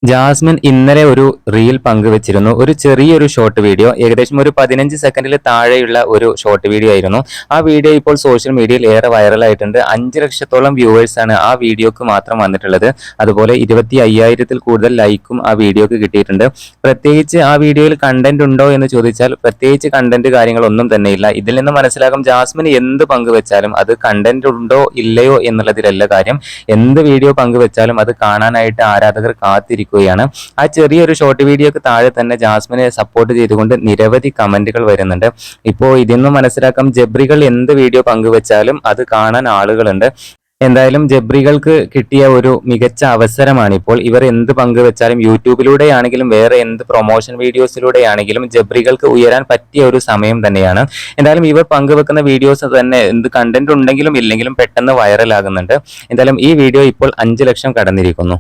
Jasmine ഇന്നലെ ഒരു reel പങ്കുവച്ചിരുന്നു. ഒരു ചെറിയൊരു ഷോർട്ട് വീഡിയോ, ഏകദേശം ഒരു 15 സെക്കൻഡിൽ താഴെയുള്ള ഒരു ഷോർട്ട് വീഡിയോ ആയിരുന്നു. ആ വീഡിയോ ഇപ്പോൾ സോഷ്യൽ മീഡിയയിൽ ഏറെ വൈറലായിട്ടുണ്ട്. 5 ലക്ഷത്തോളം വ്യൂവേഴ്സാണ് ആ വീഡിയോക്ക് മാത്രം വന്നിട്ടുള്ളത്. അതുപോലെ 25,000-ൽ കൂടുതൽ ലൈക്കും ആ വീഡിയോക്ക് കിട്ടിയിട്ടുണ്ട്. പ്രത്യേകിച്ച് ആ വീഡിയോയിൽ കണ്ടന്റ് ഉണ്ടോ എന്ന് ചോദിച്ചാൽ പ്രത്യേകിച്ച് കണ്ടന്റ് കാര്യങ്ങളൊന്നും തന്നെയില്ല. ഇതിൽ നിന്ന് മനസ്സിലാകും ജാസ്മിൻ എന്ത് പങ്കുവെച്ചാലും അത് കണ്ടന്റ് ഉണ്ടോ ഇല്ലയോ എന്നുള്ളതിലല്ല കാര്യം. എന്ത് വീഡിയോ പങ്കുവെച്ചാലും അത് കാണാനായിട്ട് ആരാധകർ കാത്തിരിക്കും. ആ ചെറിയൊരു ഷോർട്ട് വീഡിയോക്ക് താഴെ തന്നെ ജാസ്മിനെ സപ്പോർട്ട് ചെയ്തുകൊണ്ട് നിരവധി കമന്റുകൾ വരുന്നുണ്ട്. ഇപ്പോൾ ഇതിന്നും മനസ്സിലാക്കാം, ജബ്രികൾ എന്ത് വീഡിയോ പങ്കുവെച്ചാലും അത് കാണാൻ ആളുകളുണ്ട്. എന്തായാലും ജബ്രികൾക്ക് കിട്ടിയ ഒരു മികച്ച അവസരമാണിപ്പോൾ. ഇവർ എന്ത് പങ്കുവെച്ചാലും യൂട്യൂബിലൂടെയാണെങ്കിലും വേറെ എന്ത് പ്രൊമോഷൻ വീഡിയോസിലൂടെയാണെങ്കിലും ജബ്രികൾക്ക് ഉയരാൻ പറ്റിയ ഒരു സമയം തന്നെയാണ്. എന്തായാലും ഇവർ പങ്കുവെക്കുന്ന വീഡിയോസ് തന്നെ എന്ത് കണ്ടന്റ് ഉണ്ടെങ്കിലും ഇല്ലെങ്കിലും പെട്ടെന്ന് വൈറലാകുന്നുണ്ട്. എന്തായാലും ഈ വീഡിയോ ഇപ്പോൾ 5 ലക്ഷം കടന്നിരിക്കുന്നു.